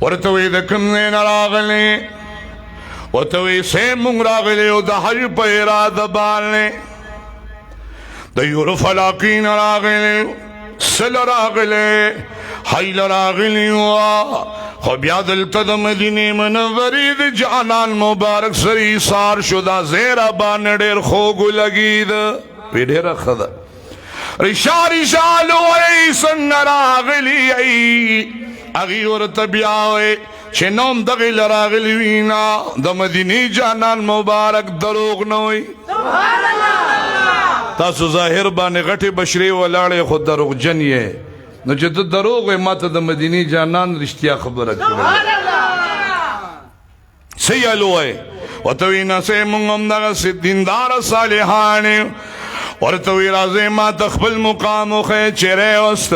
ورتوی د کوم ځای نه راغلی ورته وی سیم مونږ راغلی او د حج په اراده باندې د یورپ علاقې نه راغلی سل راغلی حیل راغلی وه خو بیا دلته د مدینې منورې د جانان مبارک سره ایثار شو دا ځای راباندې ډېر خوږ ولګېده وی ډېره ښه ده ریشا لو ای څنګه راغلی ای هغې ورته بیا وی چې نوم دغې له راغلي وي نه د مدینې جانان مبارک دروغ نه وي تاسو ظاهر باندې غټې بشرې ولاړې خو دروغجن یې نو چې ته دروغ وی ما ته د مدینې جانان رښتیا خبره کړې څه یالو وی ورته وی نه سې مونږ هم دغسې دینداره صالحان یو ورته وی راځئ ما ته خپل مقام وښیه چیرې وست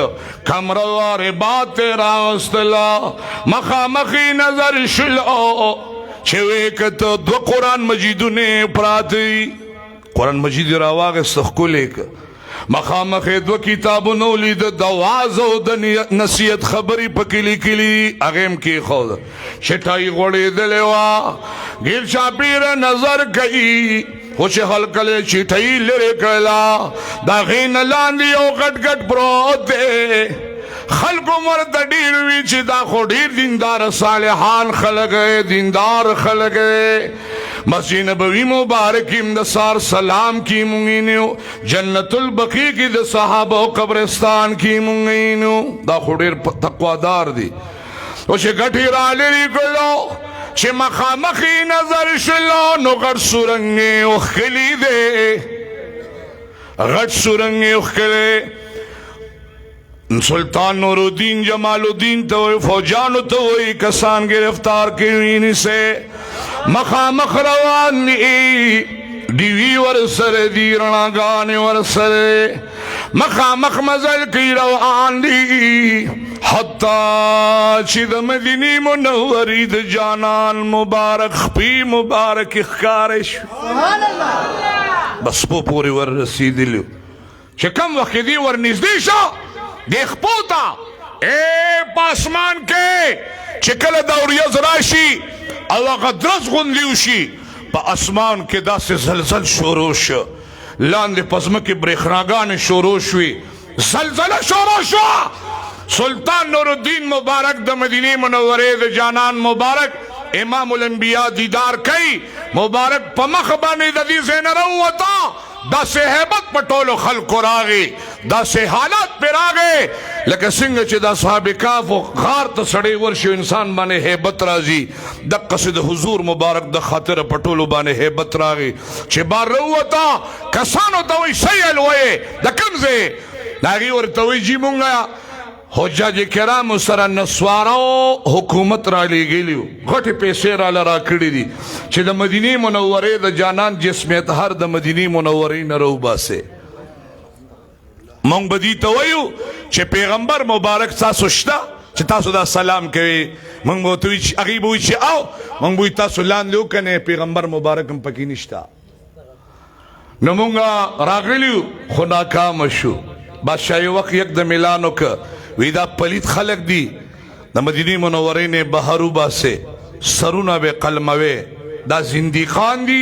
کمره وارې باد ترې راوستله مخامخ یې نظر شلو چې وی که ته دوه قرآن مجیدونه پراته وي قرآن مجید یې راواخېسته ښکلی که مخامخ یې دوه کتابونه ولیده د واز او د نصیحت خبرې پکې لیکلي هغې هم کېښوده شټایي غوړېدلې وه ګیر چاپېره نظر کوي خو چې هلکلی چټۍ لرې کړله د هغې نه لاندې یو غټ غټ پروت دی خلکو ورته ډېر وي چې دا خو ډېر دیندار صالحان خلک دیندار خلک مسجد نبوي مبارک کې د سار سلام کې مونږ اینو جنت البقیع کې د صحابه قبرستان کې مونږ اینو دا خو ډېر تقوادار دي او چې ګټې رالرې کړلو چې مخامخ یې نظر شلو نو غټ سورنګ یې وښکلي دی غټ سورنګ یې وښکلی سلطان نور الدین جمال الدین ته وی فوجانو ته وی کسان گرفتار کړي نیسئ مخامخ روان دي ډیوي ورسره دي رڼاګانې ورسره مخامخ مزل کوي روان دي حتی چې د مدینې منورې د جانان مبارک خپې مبارک ښکاره شو بس په پورې ور رسېدلي چې کم وخت کې دې ور نږدې شو دې خپو ته په اسمان کې چې کله دا وریځ راشي او هغه درز غوندې وشي په اسمان کې داسې زلزل شروع شو لاندې په ځمکې برېښناګانې شروع شوې زلزله شروع شوه سلطان نور الدین مبارک د مدینې منورې د جانان مبارک امام الانبیاء دیدار کوي مبارک په مخ باندې د دې ځای نه راووته داسې هیبت په ټولو خلکو راغی داسې حالات پې راغی لکه څنګه چې د اصحاب کهف غار ته سړی ورشي انسان باندې هیبت راځي دقسې د حضور مبارک د خاطره په ټولو باندې هیبت راغی چې بار راووته کسانو ته وایي څه یې لویې د کوم ځای د هغې ورته وایي جي مونږ حجاج کرامو سره نسوارو حکومت را لېږلي غټې پیسې راله راکړي دي چې د مدینې منورې د جانان جسم اطهر د مدینې منورې نه راوباسئ مونږ به دې ته وایو چې پیغمبر مبارک تاسو شته چې تاسو دا سلام کوي مونږ به ورته وایي چې هغې به وایي چې او مونږ به وایي تاسو لاندې وکنئ پیغمبر مبارک هم پکې نشته نو مونږ راغلي خو ناکامه شو بادشاه یو وخت یک د میلان وکړه وی دا پلیت خلق دی د مدینې منورې نه بهر وباسئ سرونه به قلموي دا زنديقان دي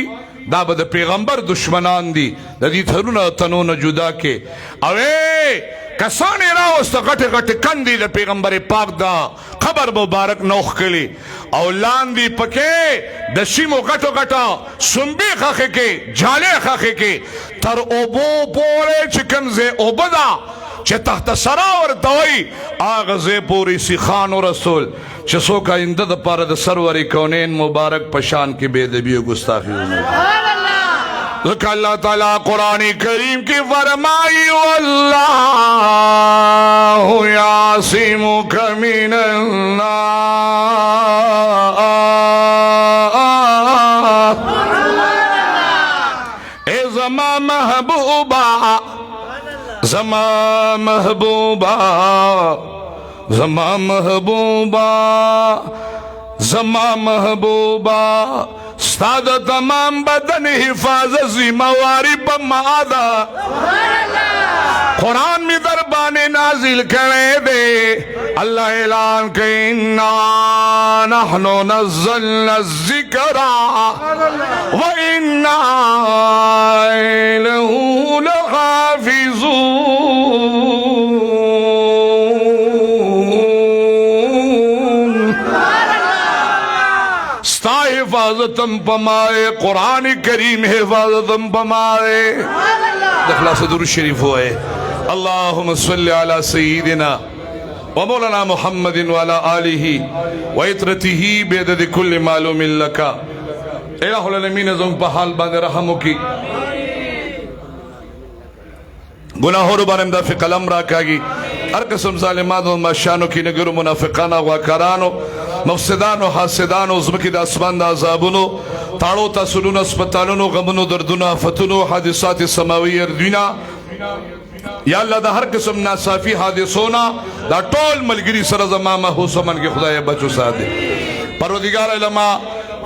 دا به د پیغمبر دشمنان دي د دې ترونه تنونه جدا کې او کسان راوسته غټه غټه کندې د پیغمبر پاک دا خبر مبارک نوخ کړي او لاندې پکې د شیمو غټو غټه سنبي خخه کې جاله خخه کې تر اوبو پورې چې کمزه اوبدا چې تحت سرا ورته وایي هغه ځای پورې سیخان و رسول چې څوک آینده دپاره د سرور کونین مبارک په شان کې بې ادبي او ګستاخي ونه ځکه الله تعالی قرآن کریم کې فرمایي والله یعصمک من الناس ای زما محبوبا زما محبوبا زما محبوبا زما محبوبا ستا د تمام بدن حفاظت ذمہواری په ما ده قرآن میں دربانے نازل کرے دے اللہ اعلان کہ اِنَّا نَحْنُ نَزَّلْنَا الذِّكْرَ وَإِنَّا لَهُ لَحَافِظُونَ ستا حفاظتم پمائے قرآن کریم حفاظتم پمائے دخلاص درود شریف ہوئے اللہم صلی علی سیدنا ومولانا محمد وعلی آلہ وعطرتہ بیدد کل معلوم لکا الہ العالمین ازم پا حال باند رحمو کی گناہوں ربان امدافع قلم راکاگی ہر قسم ظالمانو ماشانو کی نگرو منافقانو واکارانو مفسدانو حاسدانو زمکی دا اسمان دا عذابونو تاڑو تا سنونو اسپتالونو غمونو دردونو آفتونو حادثات سماوی اردوینا یا اللہ دا ہر قسم ناصافی حادثونا دا ٹول ملگری سرزمہ محوس من کے خدای بچو ساتھ دے پروردگار علماء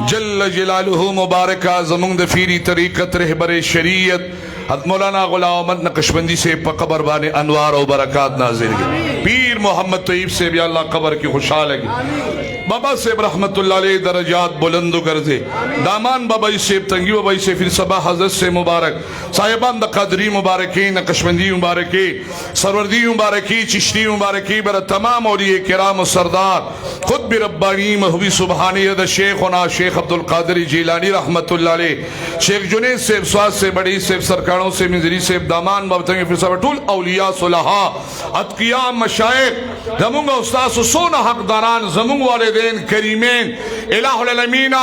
جل جلالہ مبارکہ زمون دفیری طریقت رہبر شریعت حضرت مولانا غلام احمد نقشبندی سے پا قبر بانے انوار و برکات نازل گئے پیر محمد طیب سے بھی اللہ قبر کی خوشحال ہے بابا صاحب رحمت اللہ علیہ درجات بلندو کرزے دامان بابا صاحب تنگی بابا صاحب فی الصباح حضرت سے مبارک صاحبان دا قادری مبارکی نقشبندی مبارکی سروردی مبارکی چشتی مبارکی بر تمام اولیاء کرام و سردار خود بھی ربانی محوی سبحانی دا شیخنا شیخ عبدالقادر جیلانی رحمت اللہ علیہ شیخ جنید صاحب سواز سے بڑی صاحب سرکاروں سے منظری صاحب دامان بابا تنگی فی الصباح طول اولیاء صلحاء اتقیاء مشایخ زمونگا استاذ سونا حق داران زمونگ والدین کریمین الہ العالمین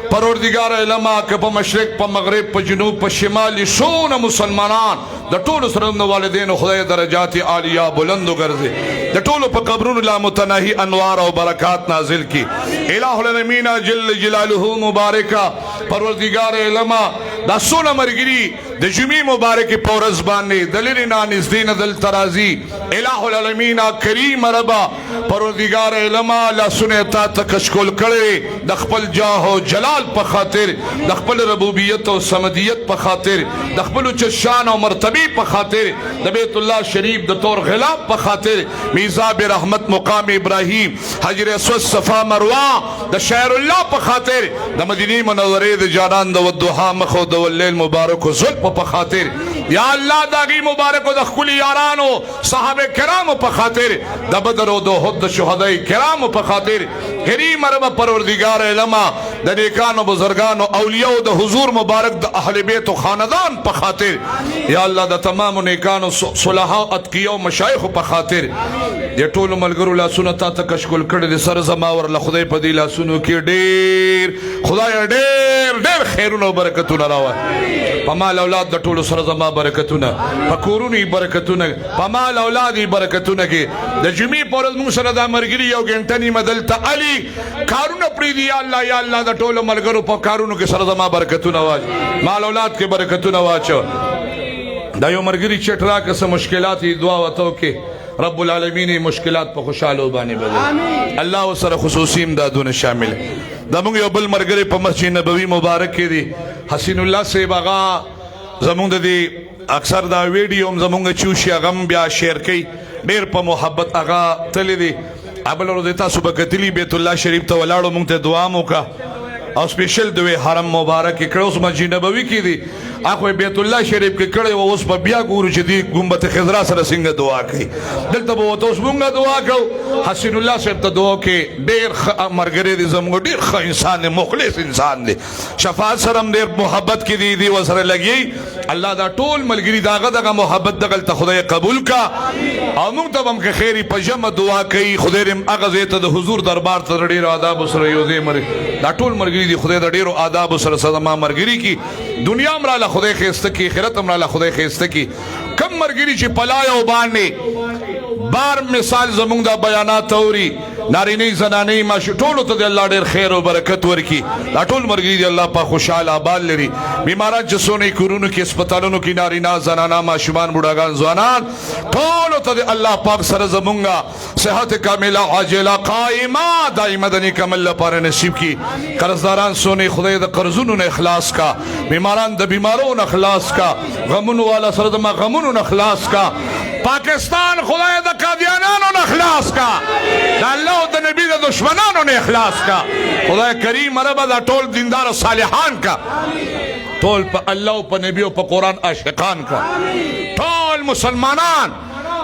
پروردگار علماء کہ پا مشرق پا مغرب پا جنوب پا شمال سونا مسلمانان دا طول سرند والدین خدای درجات عالیہ بلندو گرزے دا طول پا قبرون اللہ متناہی انوار و برکات نازل کی الہ العالمین جل جلالہ مبارکہ پروردگار علماء دا سونا مرگری دا جمعی مبارک پورز بانے دلیل نانیز دین دل ترازی الہ العالمین کریم ربا پروردگار علماء لا سنیتا تکشکل کرے دخپل جاہ و جلال پا خاطر دخپل ربوبیت و سمدیت پا خاطر دخپل چشان و مرتبی پا خاطر دا بیت اللہ شریف دا طور غلاب پا خاطر میزاب رحمت مقام ابراہیم حجر اسود صفا مروان دا شہر اللہ پا خاطر دا مدینی منوری دا جانان دا ودوحا مخو دا واللیل مبارک و ظلم پا خاطر یا اللہ داگی مبارک و دا خلی یارانو صحابہ کرام پا خاطر دا بدر و دا حد شہدائی کرام پا خاطر کریم رب پروردگار علماء دا نیکان و بزرگان و اولیاء و دا حضور مبارک دا اہل بیت و خاندان پا خاطر یا اللہ دا تمام و نیکان و صلحاء اتقیاء و مشایخ پا خاطر یہ طول ملگرو لاسونا تا تکشکل کرد سر زماور لخدای پا دی لاسونو کی دیر خدای دیر خیرون و برکتون راوہ پا مال اولاد دا طول سر زما برکتون پا کورونی برکتون پا مال اولادی برکتون کی دا جمعی پورز موسر دا مرگری یو گنٹنی مدلتا علی کارون پریدی یا اللہ دا طول ملگرو پا کارونو کی سر زما برکتون آواز مال اولاد کی برکتون آواز دا یو مرگری چٹرا کسا مشکلاتی دعا وطو کے رب العالمین مشکلات پا خوشحالو بانی بدل اللہ و سر خصوصی امدادون شامل دا مونگ یو بل مرگری پا مسجد نبوی مبارک کی دی حسین اللہ سے باغا زمونگ دی اکثر دا ویڈیوم زمونگ چوشی اغم بیا شیر کی دیر پا محبت اغا تلی دی ابل رو دیتا صبح کتلی بیت اللہ شریف تا ولاڑو مونگ تے دعامو کا اور سپیشل دوے حرم مبارک کی کڑے اس مسجد نبوی کی دی آخوی بیت اللہ شریف کے کڑے وہ اس پا بیا گورو چی دی گمبت خضرہ سر سنگ دعا کی دلتا با وہ تو اس مونگا دعا کو حسین اللہ صاحب تا دعا کے دیر مرگرے دی زمونگو دیر خواہ انسان دے مخلص انسان دے شفاعت سرم دیر محبت کی دی وزر لگی اللہ دا طول ملگری داغا داغا محبت داغل تا خدای قبول کا اور مونگتا بم کے خیری پا جمع دعا کی خدایرم اغزیتا دا حضور دربار تا دیر آداب سر یوزے مرے دا طول مرگری دی خدای دا دیر آداب سر صدما مرگری کی دنیا امرالا خدای خیسته کی خیرت امرالا خدای خیسته کی کم مرگری چی پلایا و باننے بار مثال زمونږ دا بیانات اوري نارینه زنانه ماشو ټولو ته د الله ډېر خیر او برکت ورکړي دا ټول مرګري دی الله پاک خوشحاله آباد لري بیماران چې څونه کورونو کې هسپتالونو کې نارینه زنانه ماشومان بوډاګان ځوانان ټولو ته د الله پاک سره زمونږ صحت کامله عاجله قائمه دائمه د نیک عمل لپاره نصیب کړي قرضداران څونه خدای د قرضونو نه اخلاص کا بیماران د بیمارو نه اخلاص کا غمونو والا سره د غمونو نه اخلاص کا پاکستان خدای د قادیانانو نه اخلاص کا د الله او د نبی د دشمنانو نه اخلاص کا خدای کریم رب دا ټول دیندار صالحان کا ټول په الله او په نبی او په قران عاشقان کا ټول مسلمانان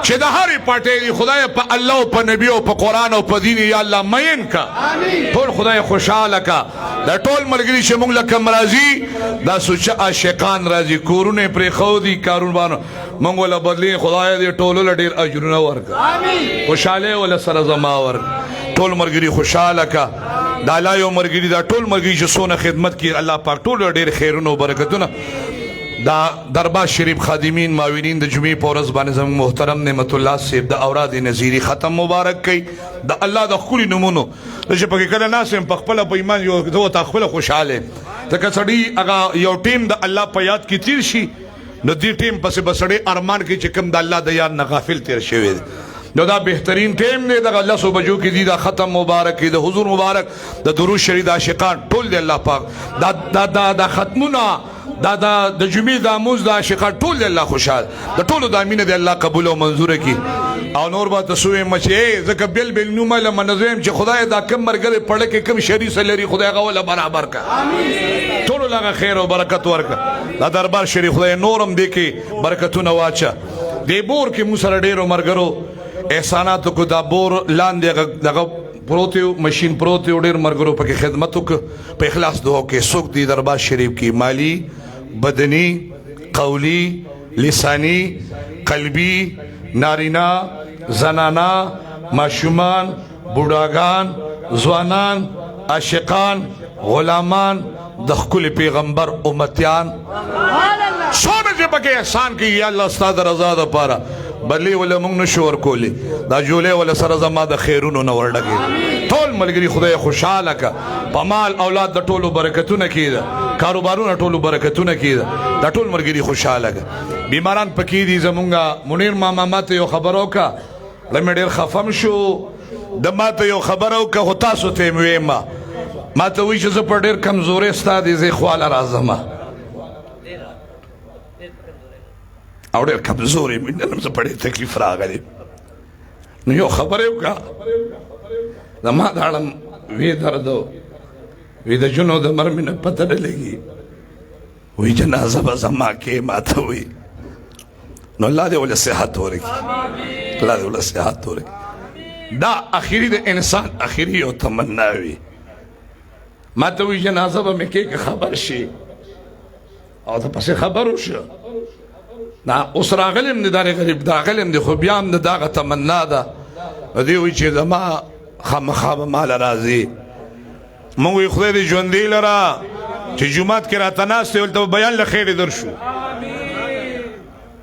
چې د هرې پټې دی خدای په الله او په نبی او په قران او په دین یا الله مین کا ټول خدای خوشاله کا دا ټول ملګری چې موږ لکم راځي دا سوچ عاشقان راځي کورونه پرې خو دي کاروبار موږ ولا بدلی خدای دې ټول له ډیر اجرونه ورکړي خوشاله ولا سره زما ور ټول مرګري خوشاله کا دا لا یو مرګري دا ټول مرګري چې سونه خدمت کوي الله پاک ټول ډیر خیرونه او برکتونه دا دربار شریف خادمین معاونین د جمعې په ورځ باندې زموږ محترم نعمت الله صاحب د اوراد نظیری ختم مبارک کوي د الله د خولي نمونو چې پکې کله ناسم په خپل په ایمان یو دوه خپل خوشاله ځکه سړی هغه یو ټیم د الله په یاد کې تیر شي نو دې ټیم پسې بسړی ارمان کې چې کوم د الله د یاد نه غافل تیر شوی نو دا بهترین ټیم دی د الله سو بجو کې دی دا ختم مبارک دی د حضور مبارک د درود شریف عاشقان ټول دی الله پاک دا ختمونه دا د جمعې د اموز د عاشقان ټول دی الله خوشحال د ټولو د امینه دی الله قبول او منظور کړي او نور به تاسو یې مچې ځکه بل بل نومه له منظم چې خدای دا کم مرګره پړه کې کم شری سره لري خدای غوله برابر کا امين ټول لغه خیر او برکت ورکا دا دربار شریف خدای نورم دی کې برکتونه واچا دی بور کې مو سره ډیرو مرګرو احسانات کو دا بور لاندې دغه پروتیو ماشین پروتیو ډیر مرګرو پکې خدمت وک په اخلاص دعا کې څوک دی دربار شریف کې مالی بدنی قولی لسانی قلبی نارینا زنانا ماشومان بوډاګان ځوانان عاشقان غلامان د خپل پیغمبر امتیان څومره چې پکې احسان کوي یا الله ستاسو رضا ده پاره بدلی ولا موږ نشو ورکولی دا جوړه ولا سره زما د خیرونو نه ورډګي ټول ملګری خدای خوشاله کا په مال اولاد د ټولو برکتونه کیده کاروبارونه ټولو برکتونه کیده دا ټول ملګری خوشاله کا بیماران پکې دي زمونږه منیر ماما ماته یو خبرو کا لمه ډیر خفم شو د ماته یو خبرو کا هو تاسو ته ما ماته وی چې زه په ډیر کمزورې ستادي زه خواله راځم او ډېر کمزورې مې نن زه په ډېر تکلیف راغلی نو یو خبره وکړه زما د اړم وی درد وی د جنو د مرمۍ نه پته نه لګي وی جنازه به زما کې ماته وي نو الله دې ولې صحت ورکړي الله دې ولې صحت ورکړي دا اخري د انسان اخري یو تمنا وي ماته وی جنازه به مې کې خبر شي او ته پسې خبر وشه نا اوس راغلم د دغه غریب راغلم د خو بیا هم د دغه تمنا ده دی وی چې زما خامخا مال راځي مونږ یې خدای دې ژوندې لره چې جومات کې راته ناست ولته بیان له خیر درشو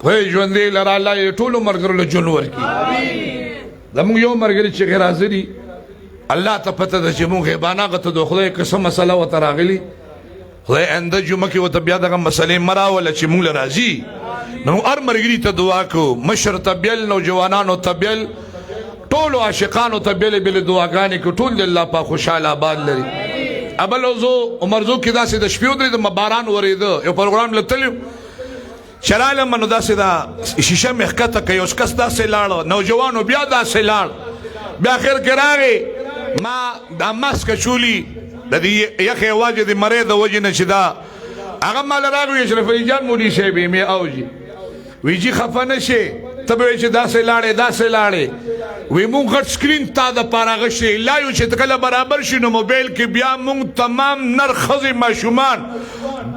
خدای ژوندې لره الله یې ټولو مرګرو له جون ورکړي زموږ یو مرګري چې غیر حاضري الله ته پته ده چې مونږ غیبانه غته د خدای قسم مسله ورته راغلي خدای انده جمعه کې ورته بیا دغه مسلې مراوله چې مونږ له راځي نو هر مرګري ته دعا کو مشر ته بیل نوجوانانو ته بیل ټولو عاشقانو ته بیل بیل دعاګانې کو ټول د الله پاک خوشاله آباد لري ابل وزو عمر زو کې داسې د شپې ودرې د باران ورېده یو پروګرام لتلو چلاله منو داسې دا شیشه مخکته کوي اوس کس داسې لاړ نوجوانو بیا داسې لاړ بیا خیر کې راغی ما دا ماسک چولی د دې یخه واجه د مریض د وجه نه چې دا هغه مال راغی اشرف علي جان مولوی صاحب می اوجي وی جی خفه نشي ته به چې داسې لاړې وی مونږ غټ سکرین تا د پاره غشي لا یو چې کله برابر شي نو موبایل کې بیا مونږ تمام نر خزي ماشومان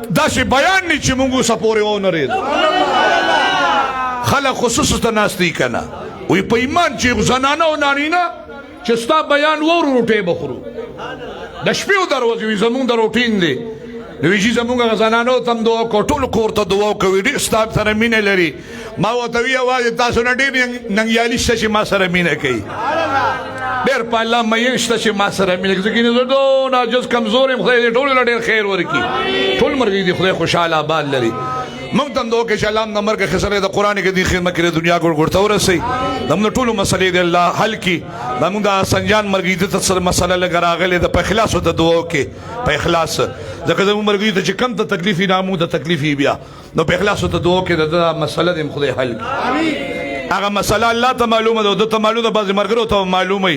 داسې بیان نه چې مونږ سپورې و نه رید خلک خصوصا ته ناستی کنه وی په ایمان چې زنانه او نارینه چې ستا بیان و روټې بخورو د شپې دروازې زمونږ د روټین دی نو وی چې زمونږ غزنانو تم دعا کو ټول کور ته دعا کوي ډېر ستا سره مینه لري ما ورته وی یوازې تاسو نه ډېر ننګیالي شته چې ما سره مینه کوي ډېر په الله مین شته چې ما سره مینه کوي ځکه زه دونه عاجز کمزور یم خدای دې ټولو له ډېر خیر ورکړي ټول مرګ دې خدای خوشحاله آباد لري موږ ته هم دعا کوي چې الله د مرګ خسرې د قرآن کې دې خدمت کړي دنیا ګوړ ته ورسوي زموږ ټولو مسلې دې الله حل کړي زموږ د سنجان مرګ دې ته سره مسله لږ راغلې ده په اخلاص ورته دعا وکړي په اخلاص ځکه زموږ مرګ دې چې کم ته تکلیف یې نه موږ ته تکلیف یې بیا نو په اخلاص ورته دعا وکړي د مسله دې خدای حل کړي هغه مسله الله ته معلومه ده د ته معلومه ده بعضې مرګرو ته معلومه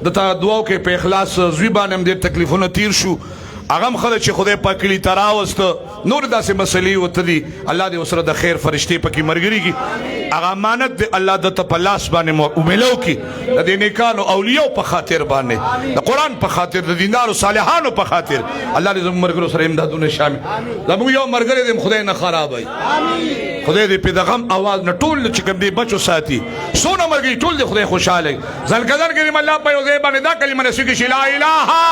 د ته دعا وکړي په اخلاص زوی باندې هم ډېر تکلیفونه تیر شو هغه هم خلک چې خدای پاک کلي ته راوسته نور داسې مسلې ورته دي الله دې ورسره د خیر فرشتې پکې ملګري کړي هغه امانت دې الله د ته په لاس باندې ومیلو کړي د دې نیکانو اولیاو په خاطر باندې د قرآن په خاطر د دیندارو صالحانو په خاطر الله دې زموږ ملګرو سره امدادونه شامل زموږ یو ملګری دې خدای نه خرابوي خدای دې په دغه اواز نه ټول چې کوم دې بچو ساتي څونه ملګري ټول دې خدای خوشحاله ځل کدن کریم الله په یو ځای باندې دا کلمه نصیب کړي لا اله